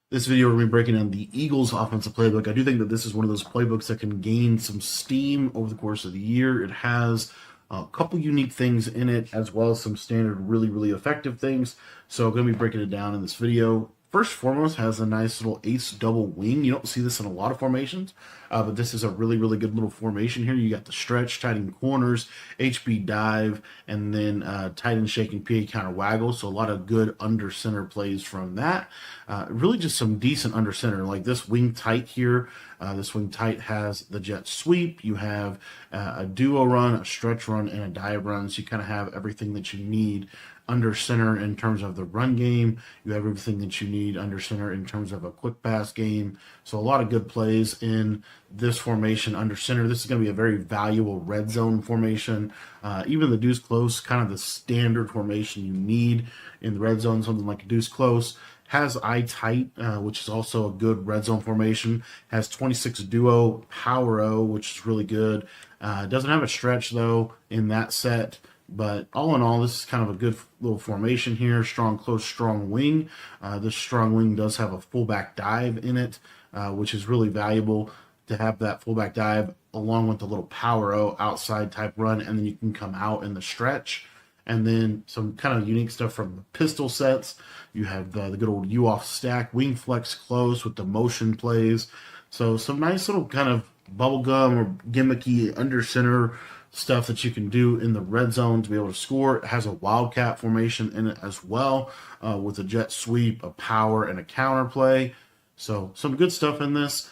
This video, we're going to be breaking down the Eagles offensive playbook. I do think that this is one of those playbooks that can gain some steam over the course of the year. It has a couple unique things in it, as well as some standard really effective things. So I'm going to be breaking it down in this video. First and foremost, has a nice little ace double wing. You don't see this in a lot of formations, but this is a really good little formation here. You got the stretch, tight end corners, HB dive, and then tight end shake and PA counter waggle. So a lot of good under center plays from that. Really just some decent under center. Like this wing tight here. This wing tight has the jet sweep. You have a duo run, a stretch run, and a dive run. So you kind of have everything that you need under center in terms of the run game. You have everything that you need under center in terms of a quick pass game. So a lot of good plays in this formation under center. This is going to be a very valuable red zone formation. Even the deuce close, kind of the standard formation you need in the red zone, something like a deuce close. Has eye tight, which is also a good red zone formation. Has 26 duo power O, which is really good. Doesn't have a stretch though in that set. But all in all, this is kind of a good little formation here. Strong, close, strong wing. This strong wing does have a fullback dive in it, which is really valuable to have that fullback dive along with the little power O outside type run, and then you can come out in the stretch. And then some kind of unique stuff from the pistol sets. You have the good old U-off stack, wing flex close with the motion plays. So some nice little kind of bubblegum or gimmicky under center stuff that you can do in the red zone to be able to score. It has a wildcat formation in it as well, with a jet sweep, a power, and a counter play. So some good stuff in this.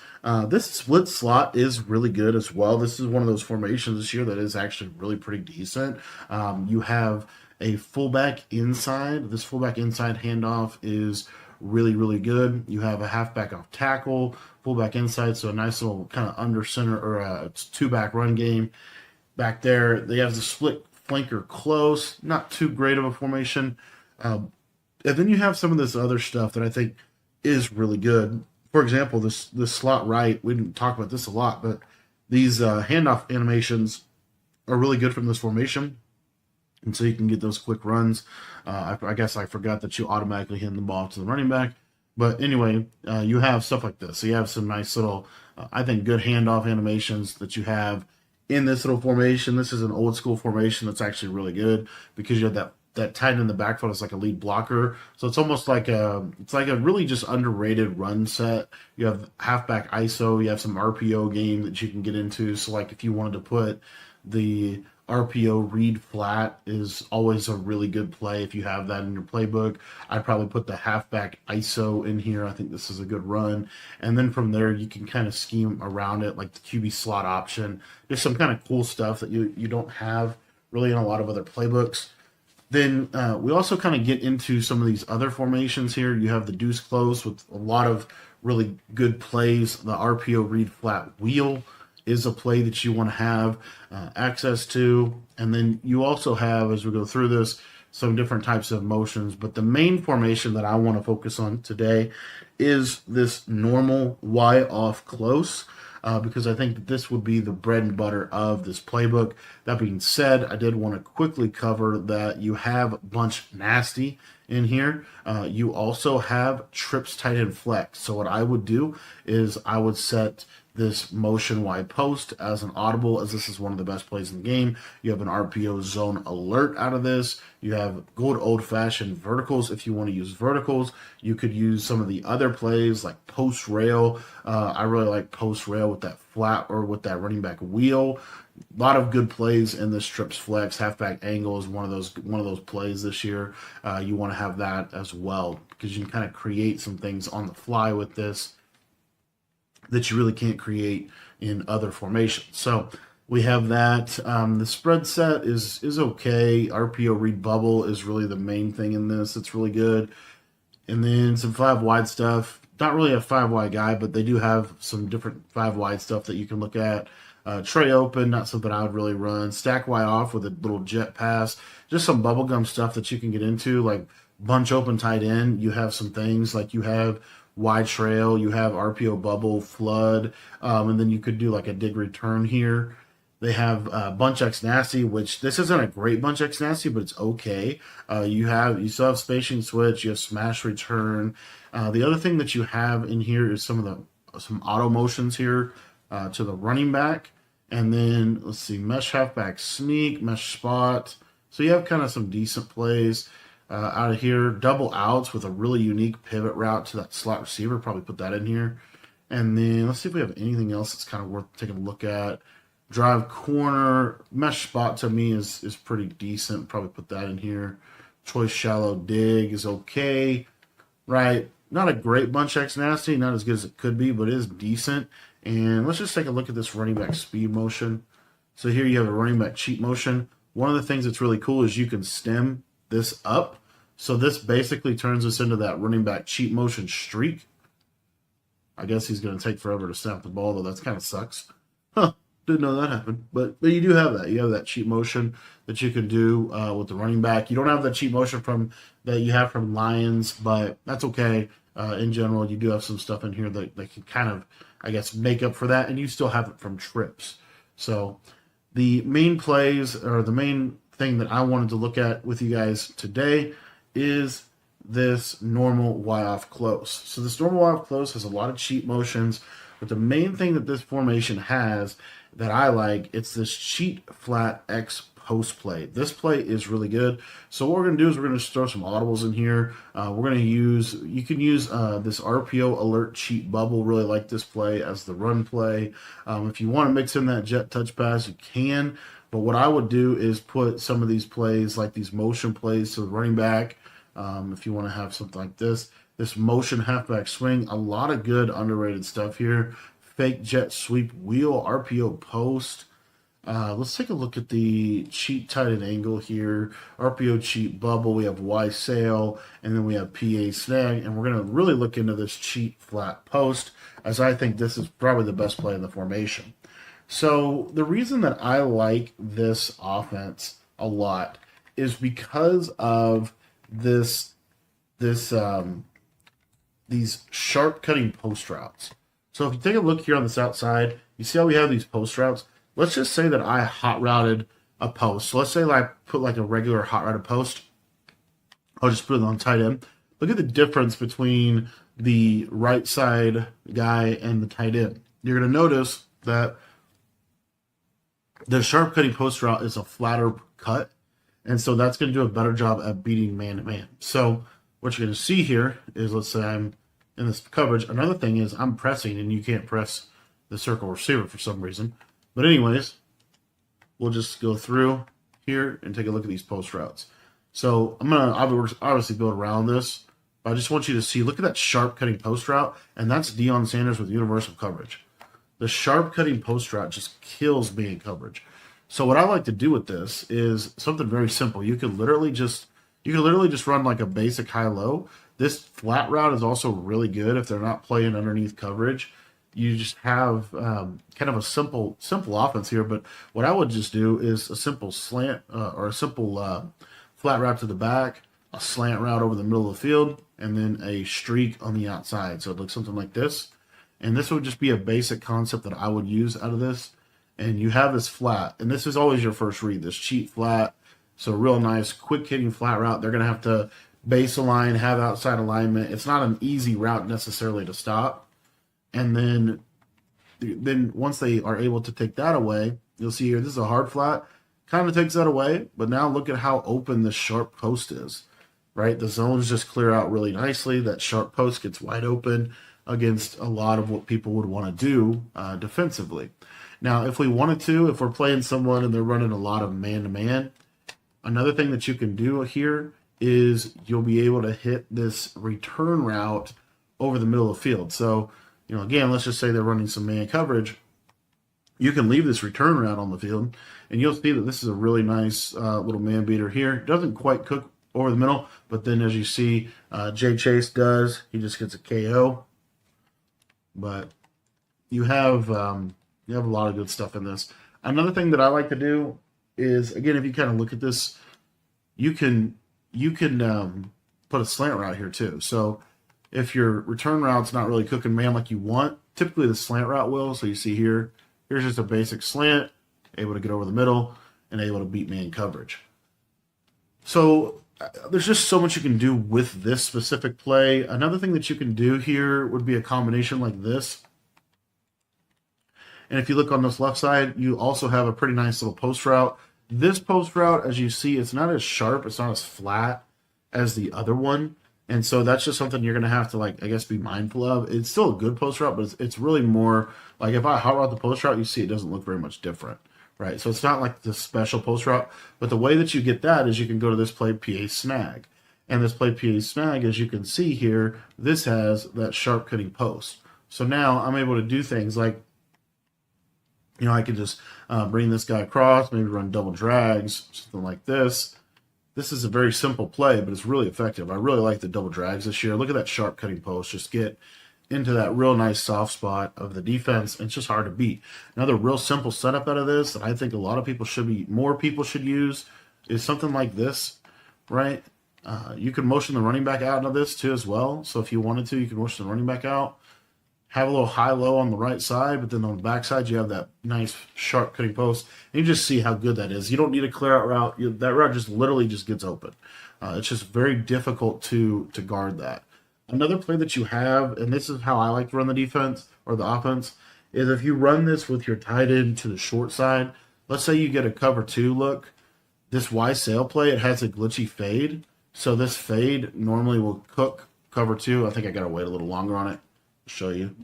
This split slot is really good as well. This is one of those formations this year that is actually really pretty decent. You have a fullback inside. This fullback inside handoff is really good. You have a halfback off tackle, fullback inside, so a nice little kind of under center or a two-back run game. Back there, they have the split flanker close, not too great of a formation. And then you have some of this other stuff that I think is really good. For example, this slot right, we didn't talk about this a lot, but these handoff animations are really good from this formation. And so you can get those quick runs. I guess I forgot that you automatically hand the ball to the running back. But anyway, you have stuff like this. So you have some nice little, I think, good handoff animations that you have in this little formation. This is an old school formation that's actually really good because you have that tight end in the backfield is like a lead blocker. So it's almost like a really just underrated run set. You have halfback ISO, you have some RPO game that you can get into. So like if you wanted to put the RPO read flat is always a really good play if you have that in your playbook. I'd probably put the halfback ISO in here. I think this is a good run. And then from there, you can kind of scheme around it, like the QB slot option. There's some kind of cool stuff that you don't have really in a lot of other playbooks. Then we also kind of get into some of these other formations here. You have the deuce close with a lot of really good plays. The RPO read flat wheel is a play that you want to have access to. And then you also have, as we go through this, some different types of motions. But the main formation that I want to focus on today is this normal Y off close, because I think that this would be the bread and butter of this playbook. That being said, I did want to quickly cover that you have bunch nasty in here. You also have trips tight end flex. So what I would do is I would set this motion wide post as an audible, as this is one of the best plays in the game. You have an RPO zone alert out of this. You have good old-fashioned verticals if you want to use verticals. You could use some of the other plays like post rail. I really like post rail with that flat or with that running back wheel. A lot of good plays in this trips flex. Halfback angle is one of those plays this year. You want to have that as well because you can kind of create some things on the fly with this that you really can't create in other formations. So we have that. The spread set is okay. RPO read bubble is really the main thing in this. It's really good. And then some 5 wide stuff. Not really a 5 wide guy, but they do have some different 5 wide stuff that you can look at. Tray open, not something I would really run. Stack Y off with a little jet pass. Just some bubblegum stuff that you can get into, like bunch open tight end. You have some things like you have wide trail, you have RPO bubble, flood, and then you could do like a dig return here They have Bunch X Nasty, which this isn't a great Bunch X Nasty, but it's okay. You still have spacing switch, you have smash return. The other thing that you have in here is some auto motions here to the running back, and then let's see, mesh halfback sneak, mesh spot. So you have kind of some decent plays out of here. Double outs with a really unique pivot route to that slot receiver. Probably put that in here. And then let's see if we have anything else that's kind of worth taking a look at. Drive corner, mesh spot to me is pretty decent. Probably put that in here. Choice shallow dig is okay, right? Not a great Bunch X Nasty, not as good as it could be, but it is decent. And let's just take a look at this running back speed motion. So here you have a running back cheat motion. One of the things that's really cool is you can stem this up. So this basically turns us into that running back cheat motion streak. I guess he's going to take forever to snap the ball, though. That kind of sucks. Huh. Didn't know that happened. But you do have that. You have that cheat motion that you can do with the running back. You don't have that cheat motion that you have from Lions, but that's okay. In general, you do have some stuff in here that can kind of, I guess, make up for that. And you still have it from trips. So the main plays, or the main thing that I wanted to look at with you guys today, is this normal Y off close. So this normal Y off close has a lot of cheat motions, but the main thing that this formation has that I like, it's this cheat flat X post play. This play is really good. So what we're going to do is we're going to throw some audibles in here. You can use this RPO alert cheat bubble. Really like this play as the run play. If you want to mix in that jet touch pass, you can. But what I would do is put some of these plays, like these motion plays to the running back. If you want to have something like this motion halfback swing, a lot of good underrated stuff here. Fake jet sweep wheel, RPO post. Let's take a look at the cheat tight end angle here. RPO cheat bubble. We have Y sail, and then we have PA snag, and we're going to really look into this cheat flat post, as I think this is probably the best play in the formation. So the reason that I like this offense a lot is because of these sharp cutting post routes. So if you take a look here on this outside, you see how we have these post routes? Let's just say that I hot routed a post. So let's say I put like a regular hot routed post. I'll just put it on tight end. Look at the difference between the right side guy and the tight end. You're going to notice that the sharp cutting post route is a flatter cut. And so that's going to do a better job at beating man-to-man. So what you're going to see here is, let's say I'm in this coverage. Another thing is I'm pressing, and you can't press the circle receiver for some reason. But anyways, we'll just go through here and take a look at these post routes. So I'm going to obviously build around this. But I just want you to see, look at that sharp cutting post route. And that's Deion Sanders with universal coverage. The sharp cutting post route just kills me in coverage. So what I like to do with this is something very simple. You could literally just run like a basic high-low. This flat route is also really good if they're not playing underneath coverage. You just have kind of a simple offense here. But what I would just do is a simple slant or a simple flat route to the back, a slant route over the middle of the field, and then a streak on the outside. So it looks something like this. And this would just be a basic concept that I would use out of this. And you have this flat, and this is always your first read, this cheat flat. So real nice, quick hitting flat route. They're going to have to base align, have outside alignment. It's not an easy route necessarily to stop. And then once they are able to take that away, you'll see here, this is a hard flat. Kind of takes that away, but now look at how open this sharp post is, right? The zones just clear out really nicely. That sharp post gets wide open against a lot of what people would want to do defensively. Now, if we wanted to, if we're playing someone and they're running a lot of man-to-man, another thing that you can do here is you'll be able to hit this return route over the middle of the field. So, again, let's just say they're running some man coverage. You can leave this return route on the field, and you'll see that this is a really nice little man beater here. Doesn't quite cook over the middle, but then as you see, Jay Chase does. He just gets a KO. But you have a lot of good stuff in this. Another thing that I like to do is, again, if you kind of look at this, you can put a slant route here too. So if your return route's not really cooking man like you want, typically the slant route will. So you see here, here's just a basic slant, able to get over the middle, and able to beat man coverage. So there's just so much you can do with this specific play. Another thing that you can do here would be a combination like this. And if you look on this left side, you also have a pretty nice little post route. This post route, as you see, it's not as sharp, it's not as flat as the other one. And so that's just something you're going to have to, like, I guess, be mindful of. It's still a good post route, but it's really more, like, if I hot route the post route, you see it doesn't look very much different, right? So it's not like the special post route, but the way that you get that is you can go to this play PA snag. And this play PA snag, as you can see here, this has that sharp cutting post. So now I'm able to do things like, you know, I can just bring this guy across, maybe run double drags, something like this. This is a very simple play, but it's really effective. I really like the double drags this year. Look at that sharp cutting post. Just get into that real nice soft spot of the defense. And it's just hard to beat. Another real simple setup out of this that I think a lot of people more people should use is something like this, right? You can motion the running back out of this too as well. So if you wanted to, you can motion the running back out. Have a little high-low on the right side, but then on the back side, you have that nice sharp cutting post. And you just see how good that is. You don't need a clear-out route. That route just literally just gets open. It's just very difficult to guard that. Another play that you have, and this is how I like to run the defense or the offense, is if you run this with your tight end to the short side, let's say you get a cover 2 look, this Y sail play, it has a glitchy fade. So this fade normally will cook cover 2. I think I got to wait a little longer on it. Show you,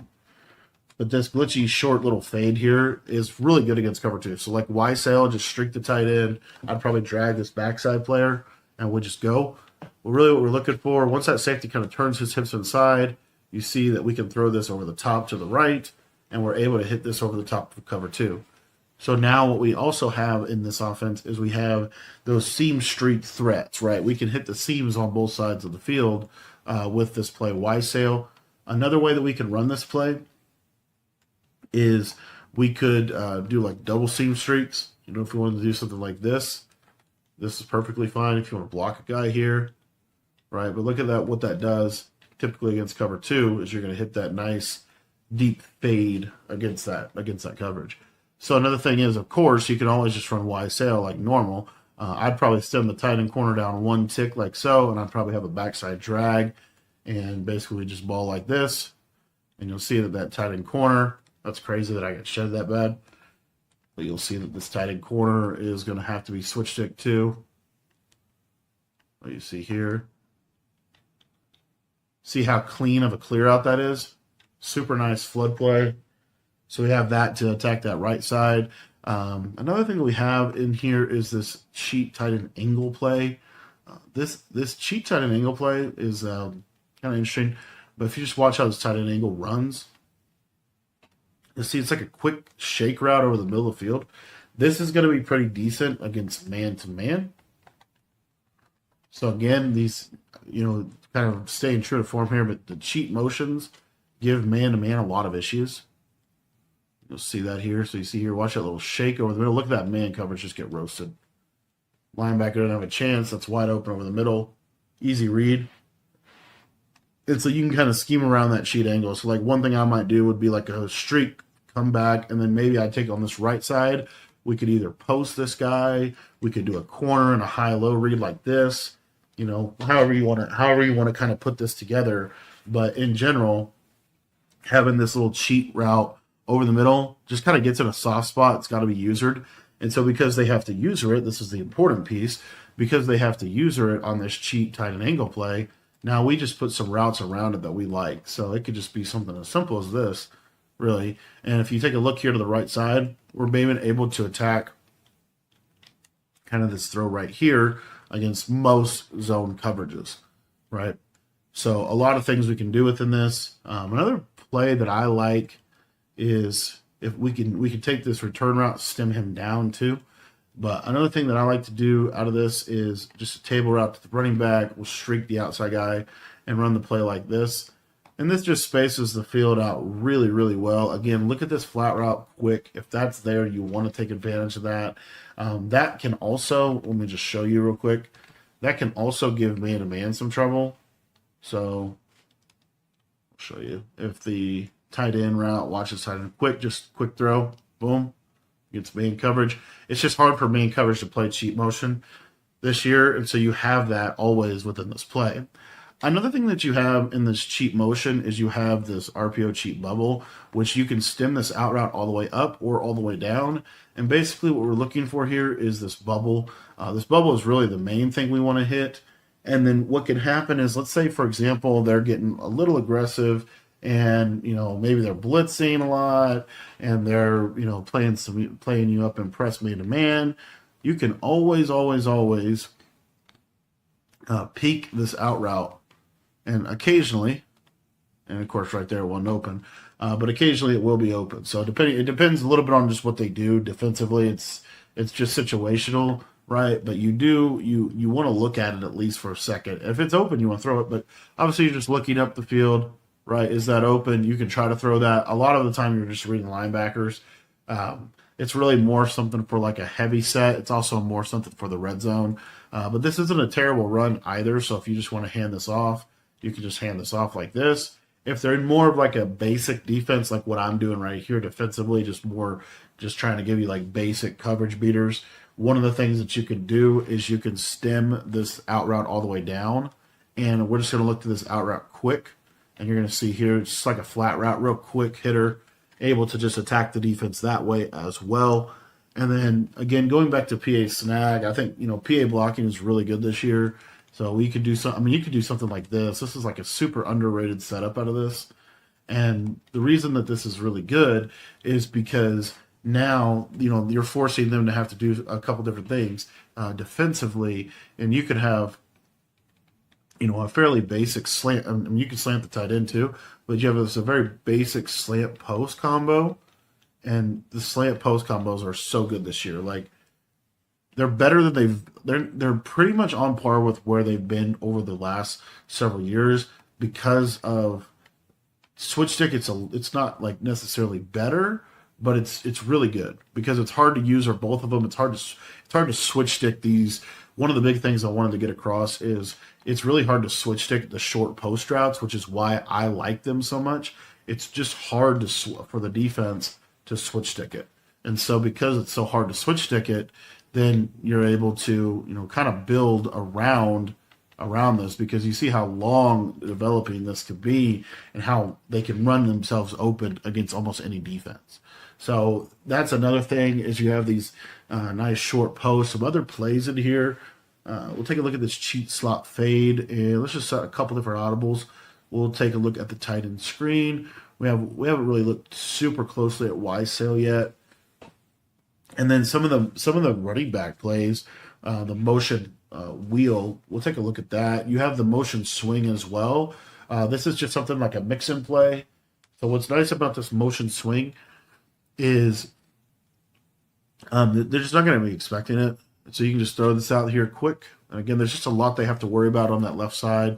but this glitchy short little fade here is really good against cover 2. So like Y sail, just streak the tight end. I'd probably drag this backside player and we'll just go. Well, really what we're looking for, once that safety kind of turns his hips inside, you see that we can throw this over the top to the right, and we're able to hit this over the top of cover 2. So now what we also have in this offense is we have those seam streak threats, right? We can hit the seams on both sides of the field with this play Y sail. Another way that we can run this play is we could do like double seam streaks. You know, if we wanted to do something like this, this is perfectly fine if you want to block a guy here, right? But look at that, what that does typically against cover 2 is you're going to hit that nice deep fade against that coverage. So another thing is, of course, you can always just run Y sail like normal. I'd probably stem the tight end corner down 1 tick like so, and I'd probably have a backside drag. And basically just ball like this. And you'll see that tight end corner, that's crazy that I got shedded that bad. But you'll see that this tight end corner is going to have to be switch stick too. What you see here. See how clean of a clear out that is? Super nice flood play. So we have that to attack that right side. Another thing that we have in here is this cheat tight end angle play. This cheat tight end angle play is kind of interesting, but if you just watch how this tight end angle runs, you see it's like a quick shake route over the middle of the field. This is going to be pretty decent against man-to-man. So again, these, you know, kind of staying true to form here, but the cheat motions give man-to-man a lot of issues. You'll see that here. So you see here, watch that little shake over the middle. Look at that man coverage just get roasted. Linebacker doesn't have a chance. That's wide open over the middle. Easy read. And so you can kind of scheme around that cheat angle. So like one thing I might do would be like a streak, come back, and then maybe I'd take on this right side. We could either post this guy, we could do a corner and a high-low read like this. You know, however you want to kind of put this together. But in general, having this little cheat route over the middle just kind of gets in a soft spot. It's got to be usered. And so because they have to user it, this is the important piece, because they have to user it on this cheat tight end angle play, now we just put some routes around it that we like. So it could just be something as simple as this, really. And if you take a look here to the right side, we're maybe able to attack kind of this throw right here against most zone coverages, right? So a lot of things we can do within this. Another play that I like is if we can take this return route, stem him down too. But another thing that I like to do out of this is just a table route to the running back. We'll streak the outside guy and run the play like this. And this just spaces the field out really, really well. Again, look at this flat route quick. If that's there, you want to take advantage of that. That can also, let me just show you real quick, that can also give man-to-man some trouble. So I'll show you. If the tight end route, watch this tight end, just quick throw, boom. against man coverage. It's just hard for man coverage to play cheat motion this year, and so you have that always within this play. Another thing that you have in this cheat motion is you have this RPO cheat bubble, which you can stem this out route all the way up or all the way down. And basically what we're looking for here is this bubble. This bubble is really the main thing we want to hit. And then what can happen is, let's say, for example, they're getting a little aggressive and, maybe they're blitzing a lot and they're, playing you up and press man to man. You can always peek this out route. And occasionally, and of course right there it wasn't open, but occasionally it will be open. So it depends a little bit on just what they do defensively. It's just situational, right? But you want to look at it at least for a second. If it's open, you want to throw it. But obviously you're just looking up the field, right? Is that open? You can try to throw that. A lot of the time you're just reading linebackers. It's really more something for like a heavy set. It's also more something for the red zone. But this isn't a terrible run either. So if you just want to hand this off, you can just hand this off like this. If they're in more of like a basic defense, like what I'm doing right here defensively, just trying to give you like basic coverage beaters, one of the things that you can do is you can stem this out route all the way down. And we're just going to look to this out route quick. And you're going to see here, it's just like a flat route, real quick hitter, able to just attack the defense that way as well. And then, again, going back to PA snag, I think, PA blocking is really good this year. So we could do you could do something like this. This is like a super underrated setup out of this. And the reason that this is really good is because now, you're forcing them to have to do a couple different things defensively. And you could have, a fairly basic slant. I mean, you can slant the tight end too, but you have a very basic slant post combo. And the slant post combos are so good this year. Like, they're better than they're pretty much on par with where they've been over the last several years because of switch stick. It's not like necessarily better, but it's really good because it's hard to use or both of them. It's hard to switch stick these. One of the big things I wanted to get across is it's really hard to switch stick the short post routes, which is why I like them so much. It's just hard for the defense to switch stick it. And so because it's so hard to switch stick it, then you're able to, kind of build around this because you see how long developing this could be and how they can run themselves open against almost any defense. So that's another thing is you have these nice short posts, some other plays in here. We'll take a look at this cheat slot fade and let's just set a couple different audibles. We'll take a look at the tight end screen. We haven't really looked super closely at Y sail yet. And then some of the running back plays, the motion wheel, we'll take a look at that. You have the motion swing as well. This is just something like a mix-and play. So what's nice about this motion swing is they're just not going to be expecting it. So you can just throw this out here quick. And again, there's just a lot they have to worry about on that left side.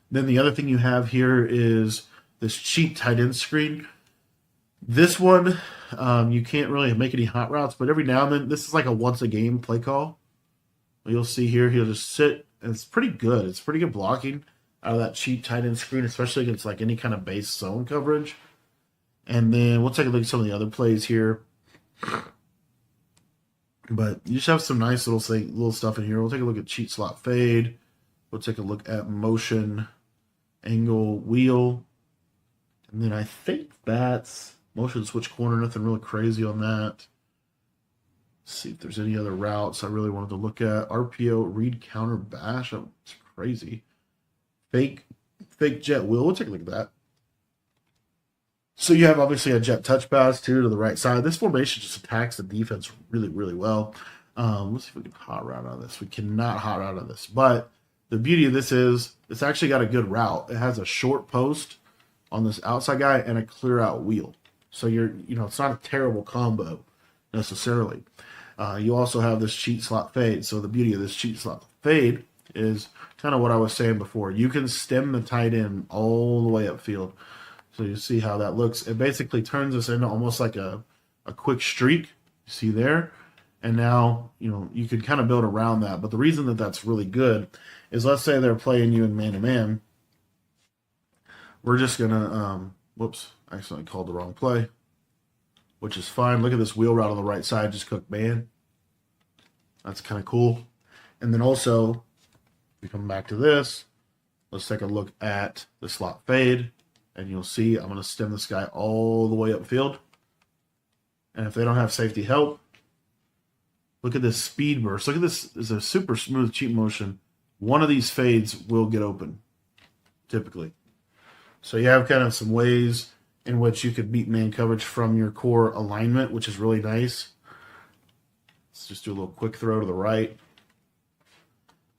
Then the other thing you have here is this cheat tight end screen. This one, you can't really make any hot routes, but every now and then, this is like a once a game play call. You'll see here, he'll just sit, and it's pretty good. It's pretty good blocking out of that cheat tight end screen, especially against like any kind of base zone coverage. And then we'll take a look at some of the other plays here. But you just have some nice little stuff in here. We'll take a look at cheat slot fade. We'll take a look at motion angle wheel. And then I think that's motion switch corner, nothing really crazy on that. Let's see if there's any other routes I really wanted to look at. RPO, read, counter, bash. Oh, it's crazy. Fake jet wheel. We'll take a look at that. So you have obviously a jet touch pass too to the right side. This formation just attacks the defense really, really well. Let's see if we can hot route out of this. We cannot hot route out of this. But the beauty of this is it's actually got a good route. It has a short post on this outside guy and a clear out wheel. So it's not a terrible combo necessarily. You also have this cheat slot fade. So the beauty of this cheat slot fade is kind of what I was saying before. You can stem the tight end all the way upfield. So you see how that looks. It basically turns us into almost like a quick streak. You see there? And now, you could kind of build around that. But the reason that that's really good is let's say they're playing you in man-to-man. We're just going to, whoops, I accidentally called the wrong play. which is fine. Look at this wheel route on the right side, just cooked man. That's kind of cool. And then also, we come back to this. Let's take a look at the slot fade. And you'll see I'm going to stem this guy all the way upfield. And if they don't have safety help, look at this speed burst. Look at this. It's a super smooth cheat motion. One of these fades will get open, typically. So you have kind of some ways in which you could beat man coverage from your core alignment, which is really nice. Let's just do a little quick throw to the right.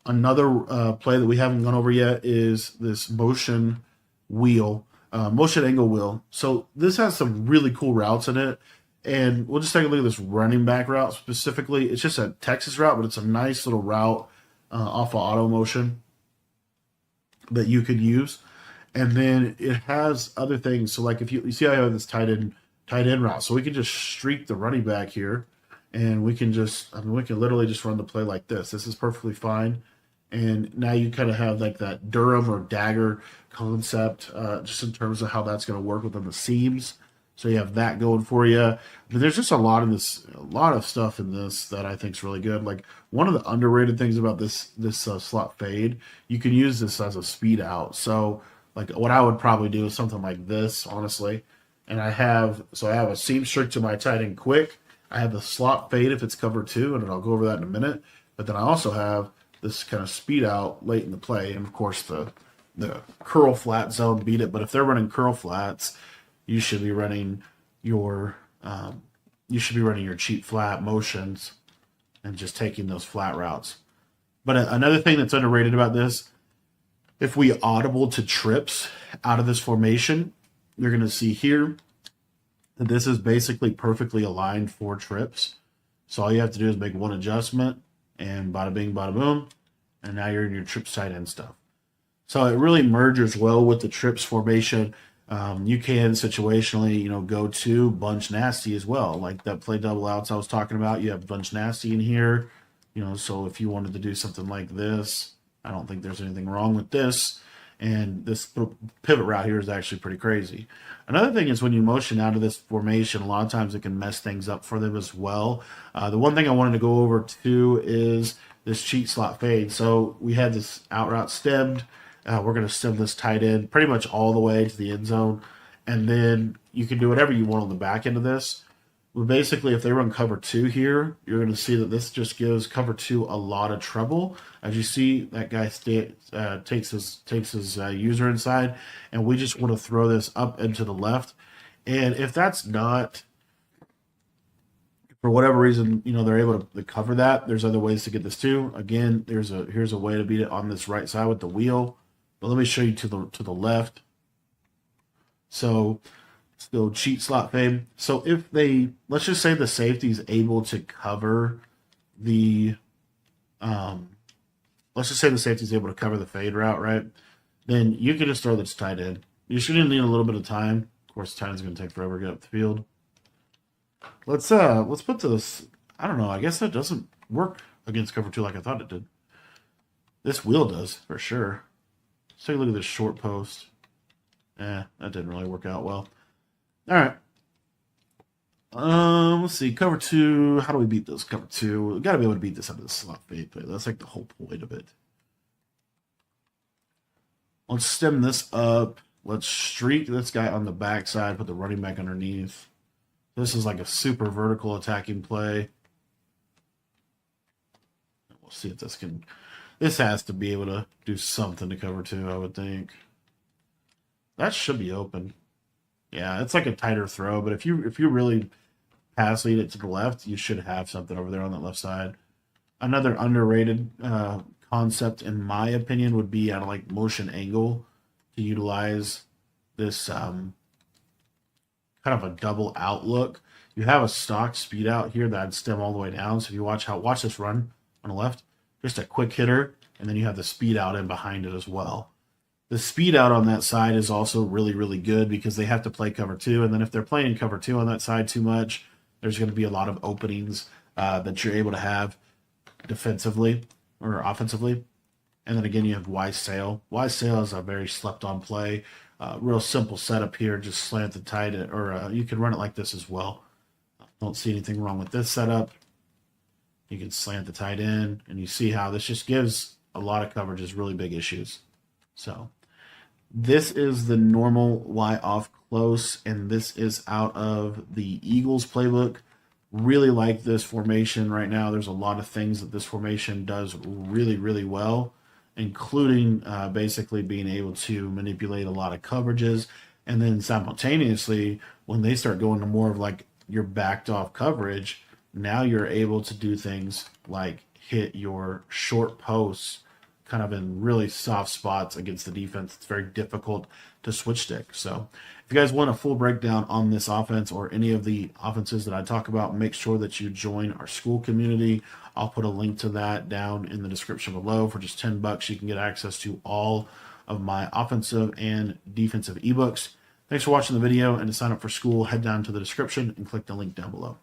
Another play that we haven't gone over yet is this motion wheel, motion angle wheel. So this has some really cool routes in it. And we'll just take a look at this running back route specifically. It's just a Texas route, but it's a nice little route off of auto motion that you could use. And then it has other things. So like if you see how I have this tight end route. So we can just streak the running back here. And we can just, we can literally just run the play like this. This is perfectly fine. And now you kind of have like that Durham or dagger concept, just in terms of how that's going to work within the seams. So you have that going for you. But there's just a lot of stuff in this that I think is really good. Like one of the underrated things about this slot fade, you can use this as a speed out. So like what I would probably do is something like this, honestly. And I have a seam streak to my tight end quick. I have the slot fade if it's cover 2, and I'll go over that in a minute. But then I also have this kind of speed out late in the play, and of course the curl flat zone beat it. But if they're running curl flats, you should be running your cheap flat motions and just taking those flat routes. But another thing that's underrated about this, if we audible to trips out of this formation, you're going to see here that this is basically perfectly aligned for trips. So all you have to do is make one adjustment, and bada bing, bada boom, and now you're in your trips tight end stuff. So it really merges well with the trips formation. You can situationally, go to bunch nasty as well, like that play double outs I was talking about. You have bunch nasty in here, so if you wanted to do something like this, I don't think there's anything wrong with this. And this pivot route here is actually pretty crazy. Another thing is when you motion out of this formation, a lot of times it can mess things up for them as well. The one thing I wanted to go over too is this cheat slot fade. So we had this out route stemmed. We're going to stem this tight end pretty much all the way to the end zone. And then you can do whatever you want on the back end of this. But basically, if they run cover 2 here, you're going to see that this just gives cover 2 a lot of trouble. As you see, that guy takes his user inside, and we just want to throw this up and to the left. And if that's not, for whatever reason, they're able to cover that, there's other ways to get this too. Again, here's a way to beat it on this right side with the wheel. But let me show you to the left. So still cheat slot fade. So if let's just say the safety is able to cover the, let's just say the safety is able to cover the fade route, right? Then you can just throw this tight end. You should need a little bit of time. Of course, the tight end's going to take forever to get up the field. Let's put this. I don't know. I guess that doesn't work against cover 2 like I thought it did. This wheel does for sure. Let's take a look at this short post. That didn't really work out well. All right. Let's see. Cover 2. How do we beat this? Cover 2. We got to be able to beat this under the slot fade play. That's like the whole point of it. Let's stem this up. Let's streak this guy on the backside. Put the running back underneath. This is like a super vertical attacking play. We'll see if this can. This has to be able to do something to cover 2, I would think. That should be open. Yeah, it's like a tighter throw, but if you really pass lead it to the left, you should have something over there on that left side. Another underrated concept, in my opinion, would be out of like motion angle to utilize this kind of a double outlook. You have a stock speed out here that I'd stem all the way down. So if you watch this run on the left, just a quick hitter, and then you have the speed out in behind it as well. The speed out on that side is also really, really good because they have to play cover 2. And then if they're playing cover 2 on that side too much, there's going to be a lot of openings that you're able to have defensively or offensively. And then again, you have Wise Sail. Wise Sail is a very slept-on play. Real simple setup here. Just slant the tight, or you can run it like this as well. Don't see anything wrong with this setup. You can slant the tight end, and you see how this just gives a lot of coverages really big issues. So this is the normal Y off close, and this is out of the Eagles playbook. Really like this formation right now. There's a lot of things that this formation does really, really well, including basically being able to manipulate a lot of coverages. And then simultaneously, when they start going to more of like your backed off coverage, now you're able to do things like hit your short posts kind of in really soft spots against the defense. It's very difficult to switch stick. So if you guys want a full breakdown on this offense or any of the offenses that I talk about, make sure that you join our school community. I'll put a link to that down in the description below. For just $10, you can get access to all of my offensive and defensive ebooks. Thanks for watching the video, and to sign up for school, head down to the description and click the link down below.